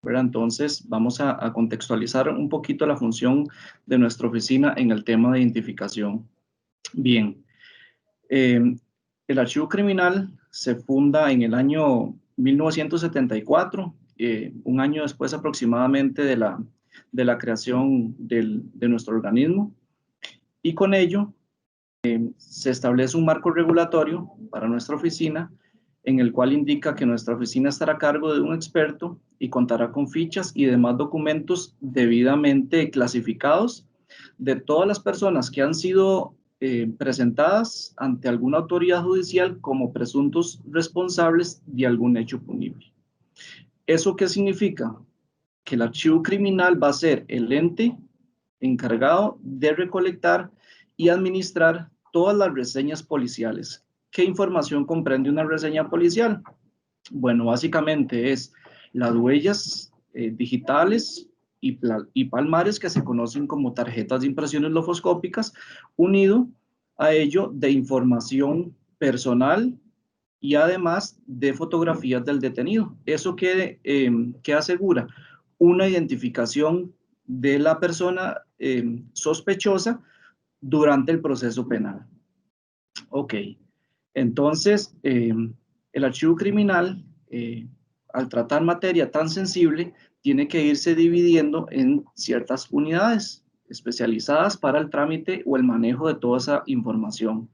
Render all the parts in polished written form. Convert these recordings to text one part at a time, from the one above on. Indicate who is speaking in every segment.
Speaker 1: ¿verdad? Entonces, vamos a contextualizar un poquito la función de nuestra oficina en el tema de identificación. Bien, el archivo criminal se funda en el año 1974, un año después aproximadamente de la creación de nuestro organismo, y con ello se establece un marco regulatorio para nuestra oficina, en el cual indica que nuestra oficina estará a cargo de un experto y contará con fichas y demás documentos debidamente clasificados de todas las personas que han sido presentadas ante alguna autoridad judicial como presuntos responsables de algún hecho punible. ¿Eso qué significa? Que el archivo criminal va a ser el ente encargado de recolectar y administrar todas las reseñas policiales. ¿Qué información comprende una reseña policial? Bueno, básicamente es las huellas digitales y palmares que se conocen como tarjetas de impresiones lofoscópicas, unido a ello de información personal y además de fotografías del detenido. ¿Eso qué asegura? Una identificación de la persona sospechosa durante el proceso penal. Ok, entonces el archivo criminal, al tratar materia tan sensible, tiene que irse dividiendo en ciertas unidades especializadas para el trámite o el manejo de toda esa información.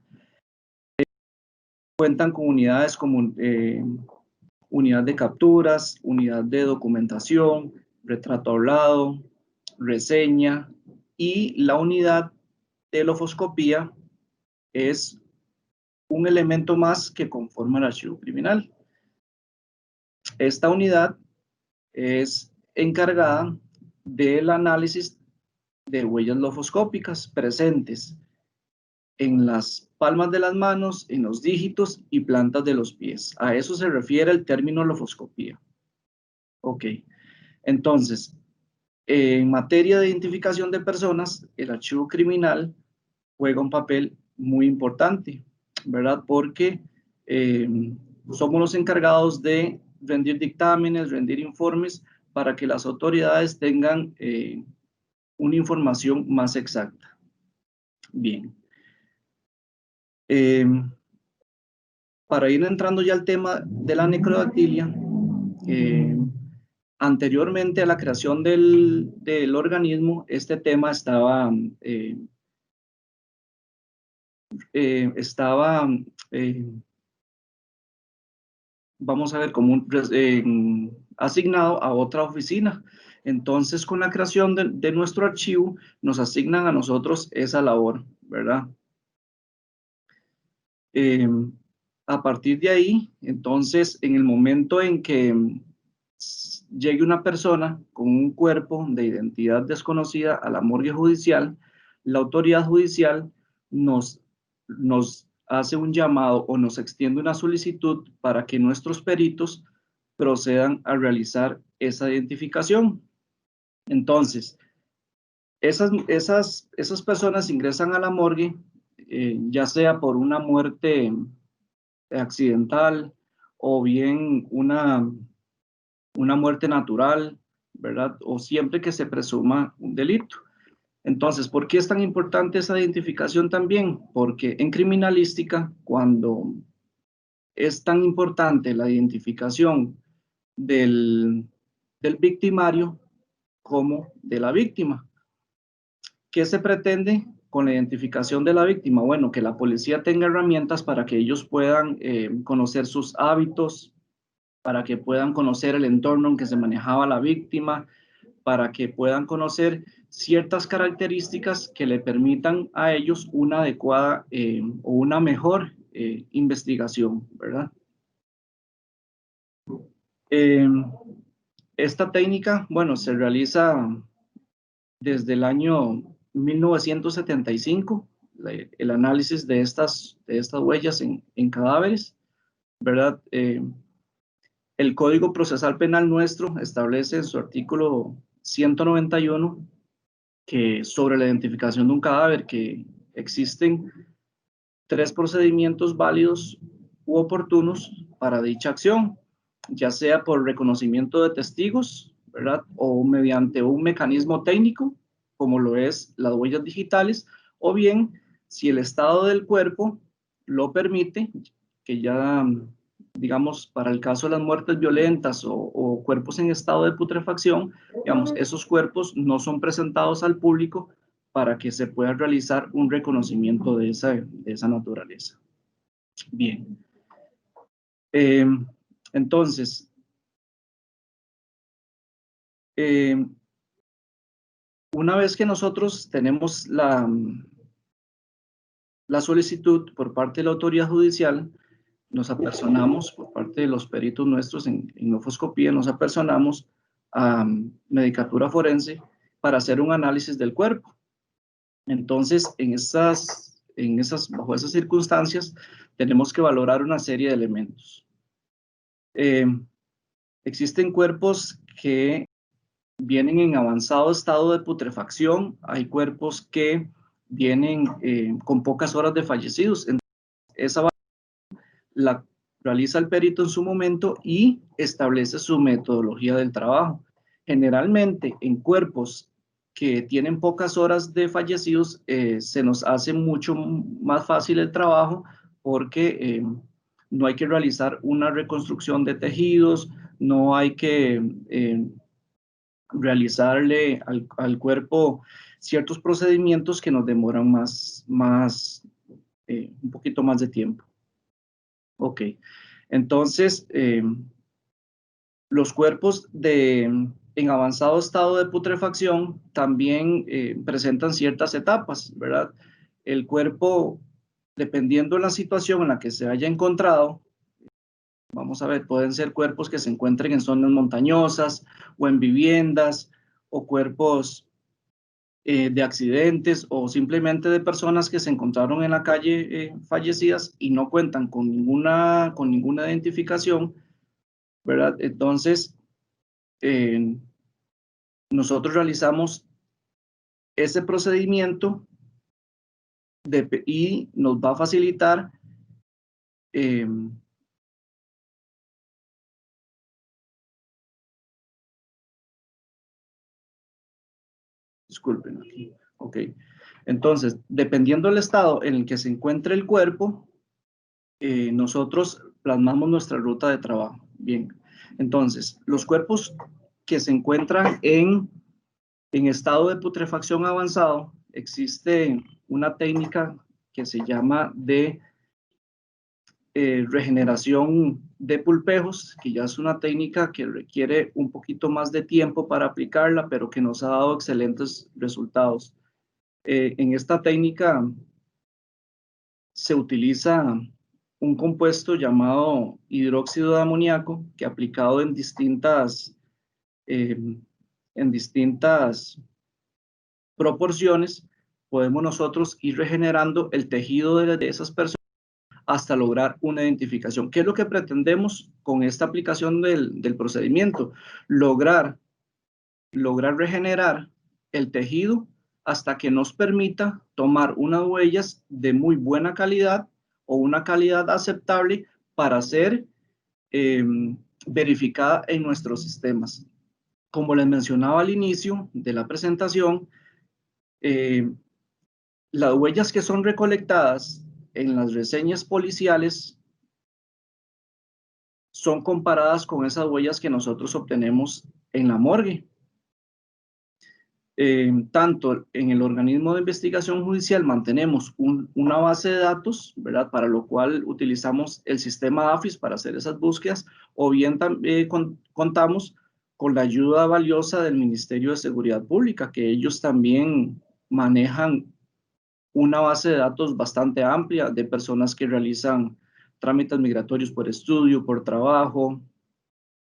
Speaker 1: Cuentan con unidades como unidad de capturas, unidad de documentación, retrato hablado, reseña, y la unidad de lofoscopía es un elemento más que conforma el archivo criminal. Esta unidad es encargada del análisis de huellas lofoscópicas presentes en las palmas de las manos, en los dígitos y plantas de los pies. A eso se refiere el término lofoscopía. Ok, entonces, en materia de identificación de personas, el archivo criminal juega un papel muy importante, ¿verdad? Porque somos los encargados de rendir dictámenes, rendir informes para que las autoridades tengan una información más exacta. Bien. Para ir entrando ya al tema de la necrodactilia, anteriormente a la creación del organismo, este tema estaba vamos a ver, como asignado a otra oficina. Entonces, con la creación de nuestro archivo, nos asignan a nosotros esa labor, ¿verdad? A partir de ahí, entonces, en el momento en que llegue una persona con un cuerpo de identidad desconocida a la morgue judicial, la autoridad judicial nos hace un llamado o nos extiende una solicitud para que nuestros peritos procedan a realizar esa identificación. Entonces, esas personas ingresan a la morgue, ya sea por una muerte accidental o bien una muerte natural, ¿verdad? O siempre que se presuma un delito. Entonces, ¿por qué es tan importante esa identificación también? Porque en criminalística, cuando es tan importante la identificación del victimario como de la víctima. ¿Qué se pretende con la identificación de la víctima? Bueno, que la policía tenga herramientas para que ellos puedan conocer sus hábitos, para que puedan conocer el entorno en que se manejaba la víctima, para que puedan conocer ciertas características que le permitan a ellos una adecuada o una mejor investigación, ¿verdad? Esta técnica, bueno, se realiza desde el año 1975, el análisis de estas huellas en cadáveres, ¿verdad? El Código Procesal Penal nuestro establece en su artículo 191 que sobre la identificación de un cadáver que existen 3 procedimientos válidos u oportunos para dicha acción, ya sea por reconocimiento de testigos, ¿verdad? O mediante un mecanismo técnico, como lo es las huellas digitales, o bien, si el estado del cuerpo lo permite, que ya, digamos, para el caso de las muertes violentas o cuerpos en estado de putrefacción, digamos, esos cuerpos no son presentados al público para que se pueda realizar un reconocimiento de esa naturaleza. Bien. Entonces, una vez que nosotros tenemos la solicitud por parte de la autoridad judicial, nos apersonamos por parte de los peritos nuestros en nefroscopía, nos apersonamos a medicatura forense para hacer un análisis del cuerpo. Entonces, bajo esas circunstancias, tenemos que valorar una serie de elementos. Existen cuerpos que vienen en avanzado estado de putrefacción, hay cuerpos que vienen con pocas horas de fallecidos. Entonces, esa la realiza el perito en su momento y establece su metodología del trabajo. Generalmente, en cuerpos que tienen pocas horas de fallecidos, se nos hace mucho más fácil el trabajo porque no hay que realizar una reconstrucción de tejidos, no hay que realizarle al cuerpo ciertos procedimientos que nos demoran un poquito más de tiempo. Ok, entonces los cuerpos en avanzado estado de putrefacción también presentan ciertas etapas, ¿verdad? El cuerpo, dependiendo de la situación en la que se haya encontrado, vamos a ver, pueden ser cuerpos que se encuentren en zonas montañosas o en viviendas o cuerpos de accidentes o simplemente de personas que se encontraron en la calle fallecidas y no cuentan con ninguna identificación, ¿verdad? Entonces, nosotros realizamos ese procedimiento y nos va a facilitar disculpen aquí, ok. Entonces, dependiendo del estado en el que se encuentre el cuerpo, nosotros plasmamos nuestra ruta de trabajo. Bien, entonces, los cuerpos que se encuentran en estado de putrefacción avanzado, existe una técnica que se llama de regeneración de pulpejos, que ya es una técnica que requiere un poquito más de tiempo para aplicarla, pero que nos ha dado excelentes resultados. En esta técnica se utiliza un compuesto llamado hidróxido de amoníaco, que aplicado en distintas proporciones, podemos nosotros ir regenerando el tejido de esas personas hasta lograr una identificación. ¿Qué es lo que pretendemos con esta aplicación del procedimiento? Lograr regenerar el tejido hasta que nos permita tomar unas huellas de muy buena calidad o una calidad aceptable para ser verificada en nuestros sistemas. Como les mencionaba al inicio de la presentación, las huellas que son recolectadas en las reseñas policiales son comparadas con esas huellas que nosotros obtenemos en la morgue. Tanto en el organismo de investigación judicial mantenemos una base de datos, ¿verdad? Para lo cual utilizamos el sistema AFIS para hacer esas búsquedas, o bien también contamos con la ayuda valiosa del Ministerio de Seguridad Pública, que ellos también manejan una base de datos bastante amplia de personas que realizan trámites migratorios por estudio, por trabajo,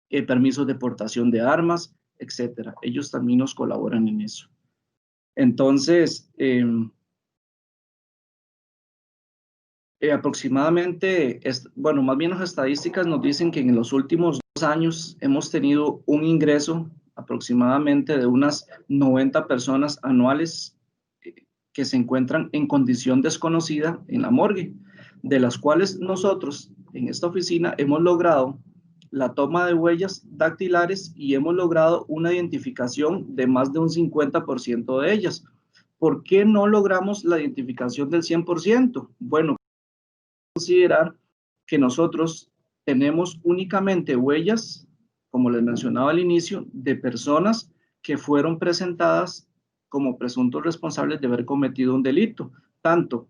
Speaker 1: permisos de portación de armas, etcétera. Ellos también nos colaboran en eso. Entonces, aproximadamente, bueno, más bien las estadísticas nos dicen que en los últimos 2 años hemos tenido un ingreso aproximadamente de unas 90 personas anuales que se encuentran en condición desconocida en la morgue, de las cuales nosotros en esta oficina hemos logrado la toma de huellas dactilares y hemos logrado una identificación de más de un 50% de ellas. ¿Por qué no logramos la identificación del 100%? Bueno, considerar que nosotros tenemos únicamente huellas, como les mencionaba al inicio, de personas que fueron presentadas como presuntos responsables de haber cometido un delito, tanto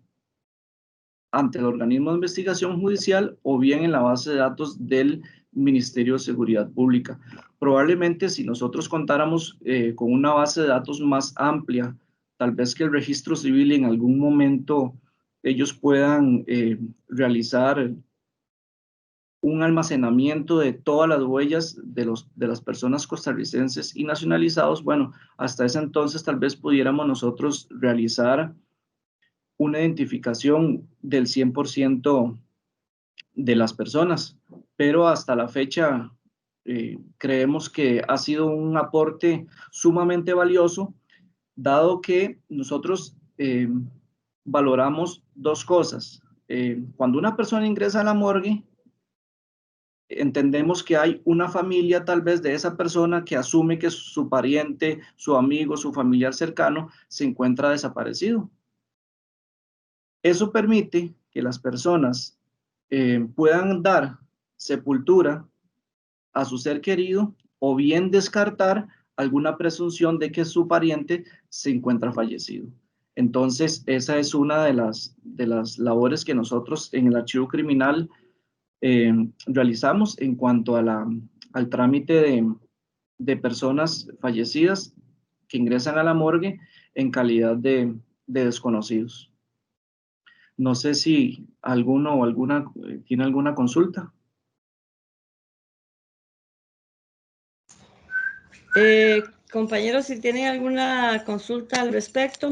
Speaker 1: ante el organismo de investigación judicial o bien en la base de datos del Ministerio de Seguridad Pública. Probablemente si nosotros contáramos con una base de datos más amplia, tal vez que el registro civil en algún momento ellos puedan realizar un almacenamiento de todas las huellas de las personas costarricenses y nacionalizados. Bueno, hasta ese entonces tal vez pudiéramos nosotros realizar una identificación del 100% de las personas, pero hasta la fecha creemos que ha sido un aporte sumamente valioso, dado que nosotros valoramos dos cosas. Cuando una persona ingresa a la morgue, entendemos que hay una familia tal vez de esa persona que asume que su pariente, su amigo, su familiar cercano se encuentra desaparecido. Eso permite que las personas puedan dar sepultura a su ser querido o bien descartar alguna presunción de que su pariente se encuentra fallecido. Entonces, esa es una de las labores que nosotros en el archivo criminal realizamos en cuanto a al trámite de personas fallecidas que ingresan a la morgue en calidad de desconocidos. No sé si alguno o alguna tiene alguna consulta.
Speaker 2: Compañeros, si tienen alguna consulta al respecto.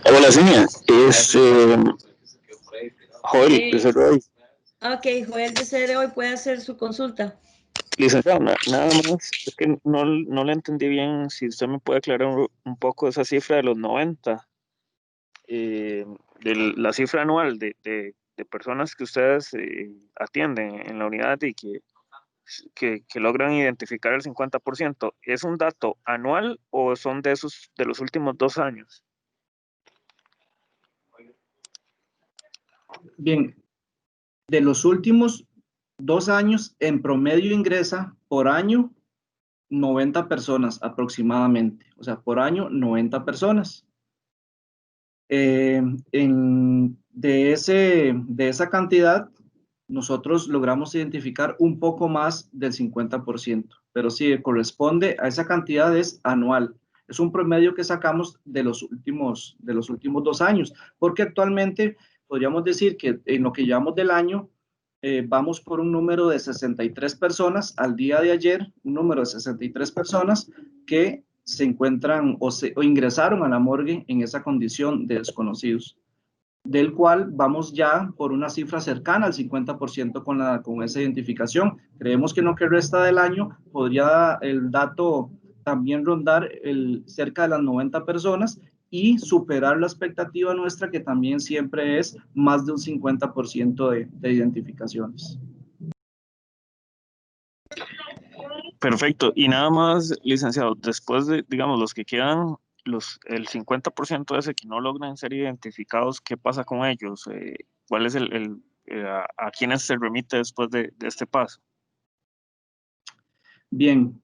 Speaker 3: Hola, señora. Es Joel de CROI.
Speaker 2: Ok, Joel de CROI puede hacer su consulta.
Speaker 3: Licenciado, nada más, es que no le entendí bien. Si usted me puede aclarar un poco esa cifra de los 90, de la cifra anual de personas que ustedes atienden en la unidad y que logran identificar el 50%. ¿Es un dato anual o son de los últimos 2 años?
Speaker 1: Bien, de los últimos 2 años, en promedio ingresa por año 90 personas aproximadamente. O sea, por año 90 personas. De esa cantidad, nosotros logramos identificar un poco más del 50%, pero sí corresponde a esa cantidad, es anual. Es un promedio que sacamos de los últimos 2 años, porque actualmente podríamos decir que en lo que llevamos del año, vamos por un número de 63 personas al día de ayer, un número de 63 personas que se encuentran o ingresaron a la morgue en esa condición de desconocidos, del cual vamos ya por una cifra cercana al 50% con esa identificación. Creemos que en lo que resta del año podría el dato también rondar cerca de las 90 personas y superar la expectativa nuestra, que también siempre es más de un 50% de identificaciones.
Speaker 3: Perfecto. Y nada más, licenciado, después de, digamos, los que quedan, el 50% de ese que no logran ser identificados, ¿qué pasa con ellos? ¿Cuál es a quiénes se remite después de este paso?
Speaker 1: Bien,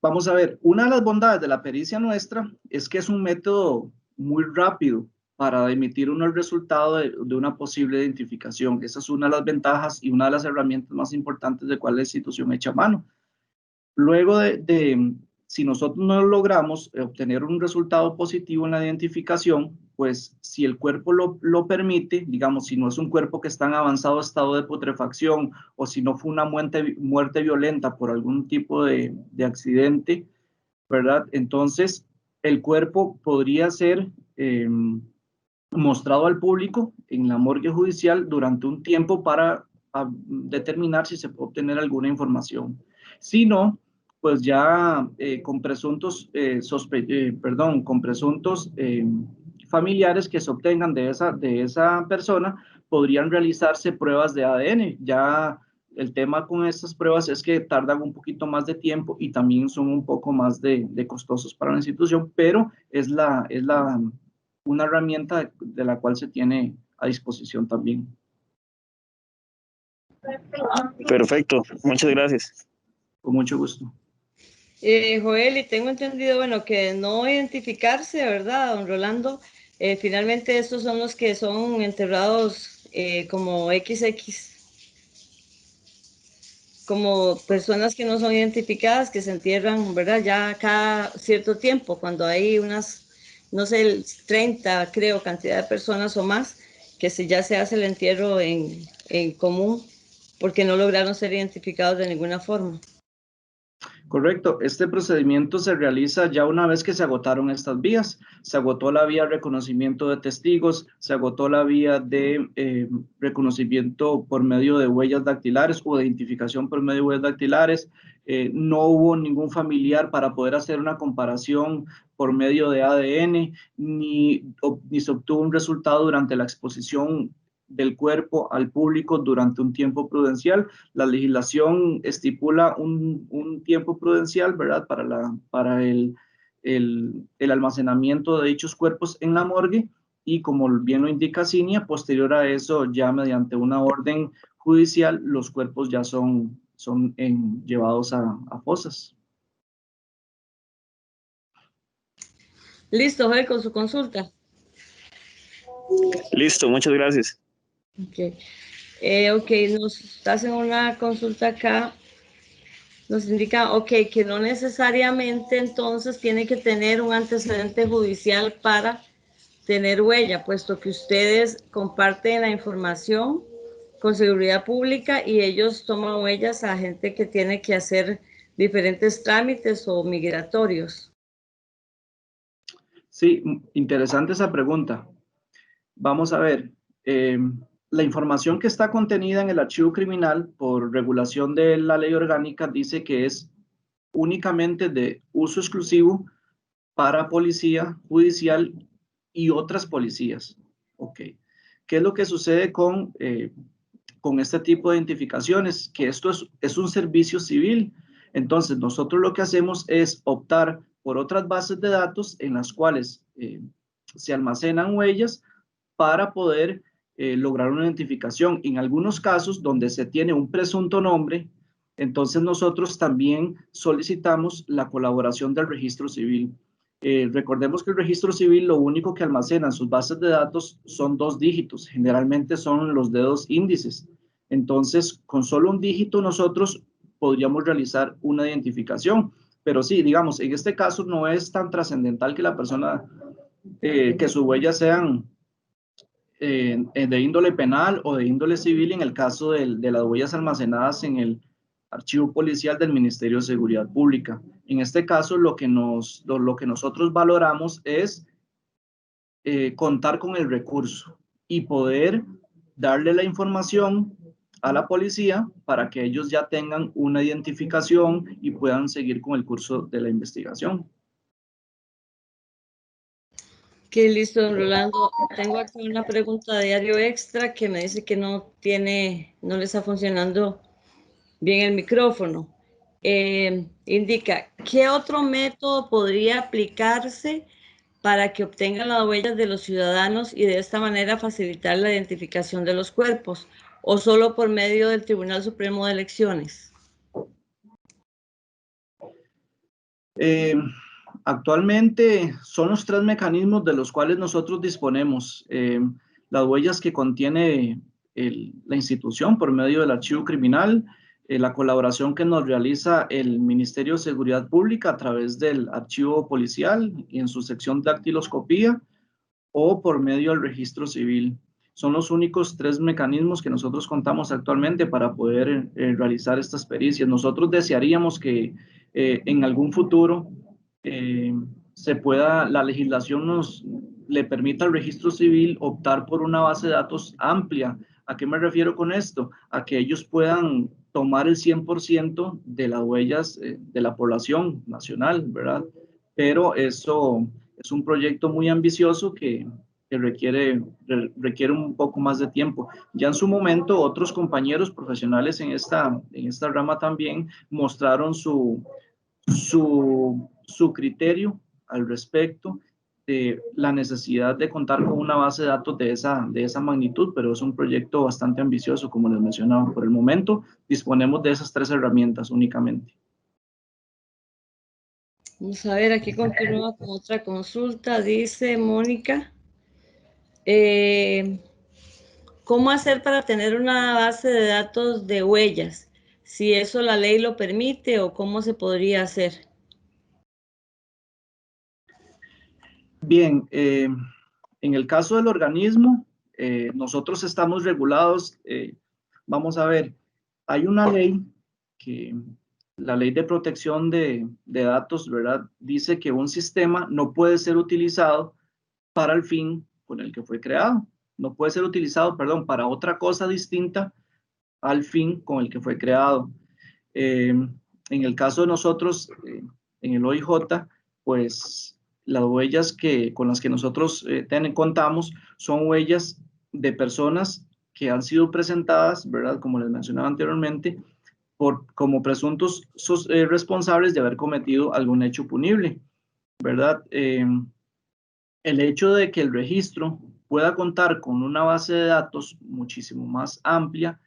Speaker 1: vamos a ver, una de las bondades de la pericia nuestra es que es un método muy rápido para emitir el resultado de una posible identificación. Esa es una de las ventajas y una de las herramientas más importantes de cuál la institución echa mano. Luego si nosotros no logramos obtener un resultado positivo en la identificación, pues si el cuerpo lo permite, digamos, si no es un cuerpo que está en avanzado estado de putrefacción o si no fue una muerte violenta por algún tipo de accidente, ¿verdad? Entonces, el cuerpo podría ser mostrado al público en la morgue judicial durante un tiempo para determinar si se puede obtener alguna información. Si no, pues ya con presuntos, con presuntos familiares que se obtengan de esa persona, podrían realizarse pruebas de ADN. Ya el tema con estas pruebas es que tardan un poquito más de tiempo y también son un poco más de costosos para la institución, pero es una herramienta de la cual se tiene a disposición también.
Speaker 3: Perfecto, muchas gracias.
Speaker 1: Con mucho gusto.
Speaker 2: Joel, y tengo entendido, bueno, que no identificarse, ¿verdad, don Rolando? Finalmente estos son los que son enterrados como XX, como personas que no son identificadas, que se entierran, ¿verdad? Ya cada cierto tiempo, cuando hay unas, no sé, 30, creo, cantidad de personas o más, que ya se hace el entierro en común, porque no lograron ser identificados de ninguna forma.
Speaker 1: Correcto, este procedimiento se realiza ya una vez que se agotaron estas vías. Se agotó la vía de reconocimiento de testigos, se agotó la vía de reconocimiento por medio de huellas dactilares o de identificación por medio de huellas dactilares. No hubo ningún familiar para poder hacer una comparación por medio de ADN, ni se obtuvo un resultado durante la exposición del cuerpo al público durante un tiempo prudencial. La legislación estipula un tiempo prudencial, ¿verdad?, para el almacenamiento de dichos cuerpos en la morgue, y como bien lo indica Cinia, posterior a eso, ya mediante una orden judicial, los cuerpos ya son llevados a fosas.
Speaker 2: Listo, Joel, con su consulta.
Speaker 3: Listo, muchas gracias.
Speaker 2: Ok, nos hacen una consulta acá. Nos indica, ok, que no necesariamente entonces tiene que tener un antecedente judicial para tener huella, puesto que ustedes comparten la información con seguridad pública y ellos toman huellas a gente que tiene que hacer diferentes trámites o migratorios.
Speaker 1: Sí, interesante esa pregunta. Vamos a ver, la información que está contenida en el archivo criminal por regulación de la ley orgánica dice que es únicamente de uso exclusivo para policía judicial y otras policías. Ok. ¿Qué es lo que sucede con este tipo de identificaciones? Que esto es un servicio civil. Entonces, nosotros lo que hacemos es optar por otras bases de datos en las cuales se almacenan huellas para poder lograr una identificación. En algunos casos donde se tiene un presunto nombre, entonces nosotros también solicitamos la colaboración del registro civil. Recordemos que el registro civil lo único que almacena en sus bases de datos son 2 dígitos, generalmente son los dedos índices. Entonces, con solo un dígito nosotros podríamos realizar una identificación. Pero sí, digamos, en este caso no es tan trascendental que la persona, que sus huellas sean de índole penal o de índole civil en el caso de las huellas almacenadas en el archivo policial del Ministerio de Seguridad Pública. En este caso, lo que nosotros valoramos es contar con el recurso y poder darle la información a la policía para que ellos ya tengan una identificación y puedan seguir con el curso de la investigación.
Speaker 2: Qué listo, don Rolando. Tengo aquí una pregunta de Diario Extra que me dice que no le está funcionando bien el micrófono. Indica, ¿qué otro método podría aplicarse para que obtengan las huellas de los ciudadanos y de esta manera facilitar la identificación de los cuerpos? ¿O solo por medio del Tribunal Supremo de Elecciones?
Speaker 1: Actualmente son los 3 mecanismos de los cuales nosotros disponemos. Las huellas que contiene la institución por medio del archivo criminal, la colaboración que nos realiza el Ministerio de Seguridad Pública a través del archivo policial y en su sección dactiloscopía, o por medio del registro civil. Son los únicos 3 mecanismos que nosotros contamos actualmente para poder realizar estas pericias. Nosotros desearíamos que en algún futuro la legislación le permita al registro civil optar por una base de datos amplia. ¿A qué me refiero con esto? A que ellos puedan tomar el 100% de las huellas de la población nacional, ¿verdad? Pero eso es un proyecto muy ambicioso que requiere un poco más de tiempo. Ya en su momento, otros compañeros profesionales en esta rama también mostraron su criterio al respecto de la necesidad de contar con una base de datos de esa magnitud, pero es un proyecto bastante ambicioso, como les mencionaba. Por el momento, disponemos de esas 3 herramientas únicamente.
Speaker 2: Vamos a ver, aquí continúa con otra consulta. Dice Mónica, ¿cómo hacer para tener una base de datos de huellas? Si eso la ley lo permite o cómo se podría hacer.
Speaker 1: Bien, en el caso del organismo, nosotros estamos regulados, vamos a ver, hay una ley la ley de protección de datos, ¿verdad? Dice que un sistema no puede ser utilizado para el fin con el que fue creado. No puede ser utilizado, perdón, para otra cosa distinta al fin con el que fue creado. En el caso de nosotros, en el OIJ, pues las huellas con las que nosotros contamos son huellas de personas que han sido presentadas, ¿verdad? Como les mencionaba anteriormente, como presuntos responsables de haber cometido algún hecho punible, ¿verdad? El hecho de que el registro pueda contar con una base de datos muchísimo más amplia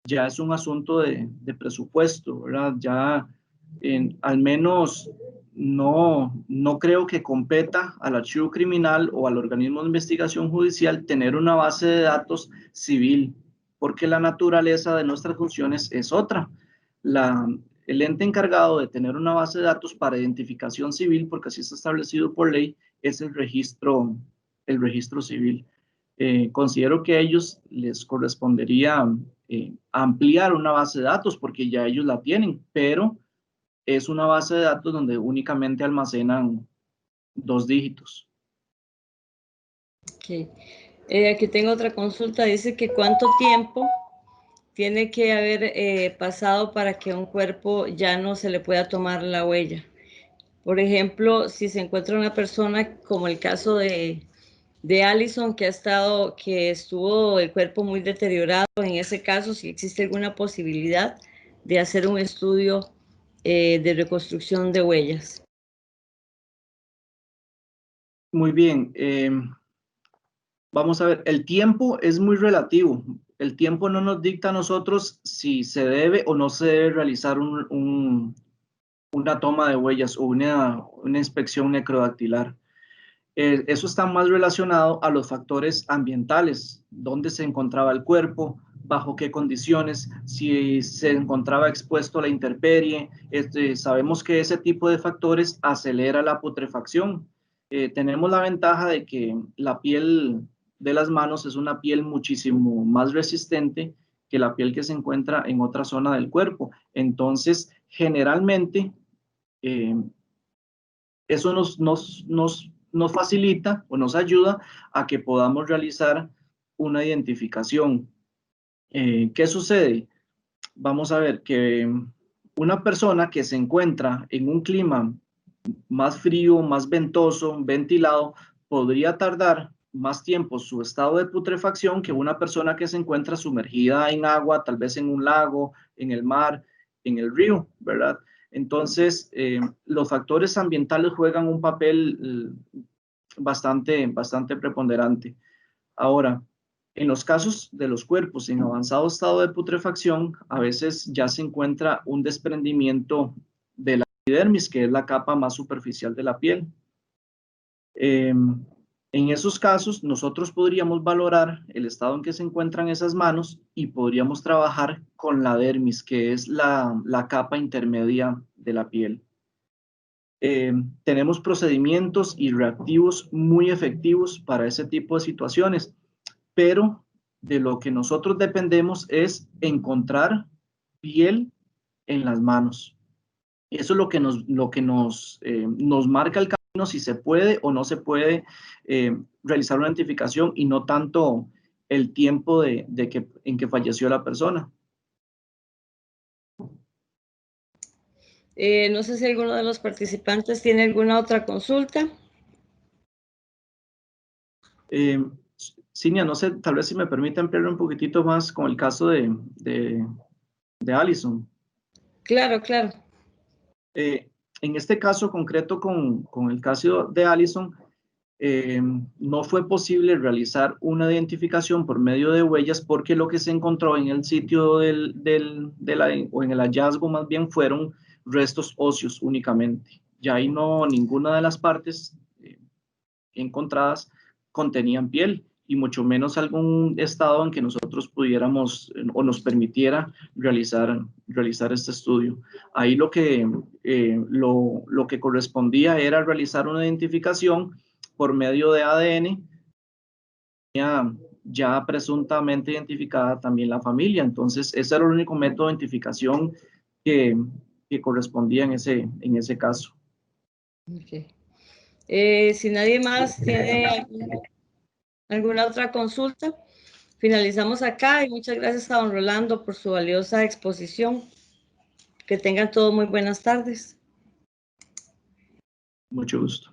Speaker 1: ya es un asunto de presupuesto, ¿verdad? Ya al menos no creo que competa al archivo criminal o al organismo de investigación judicial tener una base de datos civil, porque la naturaleza de nuestras funciones es otra. El ente encargado de tener una base de datos para identificación civil, porque así está establecido por ley, es el registro civil. Considero que a ellos les correspondería ampliar una base de datos porque ya ellos la tienen, pero es una base de datos donde únicamente almacenan 2 dígitos.
Speaker 2: Okay. Aquí tengo otra consulta, dice que cuánto tiempo tiene que haber pasado para que a un cuerpo ya no se le pueda tomar la huella. Por ejemplo, si se encuentra una persona como el caso de Allison, que estuvo el cuerpo muy deteriorado, en ese caso, si existe alguna posibilidad de hacer un estudio de reconstrucción de huellas.
Speaker 1: Muy bien. Vamos a ver, el tiempo es muy relativo. El tiempo no nos dicta a nosotros si se debe o no se debe realizar una toma de huellas o una inspección necrodactilar. Eso está más relacionado a los factores ambientales, dónde se encontraba el cuerpo, bajo qué condiciones, si se encontraba expuesto a la intemperie. Sabemos que ese tipo de factores acelera la putrefacción. Tenemos la ventaja de que la piel de las manos es una piel muchísimo más resistente que la piel que se encuentra en otra zona del cuerpo. Entonces, generalmente, eso nos facilita o nos ayuda a que podamos realizar una identificación. ¿Qué sucede? Vamos a ver que una persona que se encuentra en un clima más frío, más ventoso, ventilado, podría tardar más tiempo su estado de putrefacción que una persona que se encuentra sumergida en agua, tal vez en un lago, en el mar, en el río, ¿verdad? Entonces, los factores ambientales juegan un papel bastante preponderante. Ahora, en los casos de los cuerpos en avanzado estado de putrefacción, a veces ya se encuentra un desprendimiento de la epidermis, que es la capa más superficial de la piel. En esos casos, nosotros podríamos valorar el estado en que se encuentran esas manos y podríamos trabajar con la dermis, que es la capa intermedia de la piel. Tenemos procedimientos y reactivos muy efectivos para ese tipo de situaciones, pero de lo que nosotros dependemos es encontrar piel en las manos. Eso es lo que nos marca el camino, si se puede o no se puede realizar una identificación y no tanto el tiempo en que falleció la persona.
Speaker 2: No sé si alguno de los participantes tiene alguna otra consulta.
Speaker 1: Cinia, no sé, tal vez si me permite ampliar un poquitito más con el caso de Allison.
Speaker 2: Claro, claro.
Speaker 1: En este caso concreto con el caso de Allison, no fue posible realizar una identificación por medio de huellas porque lo que se encontró en el sitio o en el hallazgo más bien fueron restos óseos únicamente. Ya ahí no, ninguna de las partes encontradas contenían piel y mucho menos algún estado en que nosotros pudiéramos o nos permitiera realizar este estudio. Ahí lo que correspondía era realizar una identificación por medio de ADN, ya presuntamente identificada también la familia. Entonces, ese era el único método de identificación que correspondía en ese caso.
Speaker 2: Okay. Si nadie más tiene alguna otra consulta, finalizamos acá y muchas gracias a don Rolando por su valiosa exposición. Que tengan todos muy buenas tardes.
Speaker 1: Mucho gusto.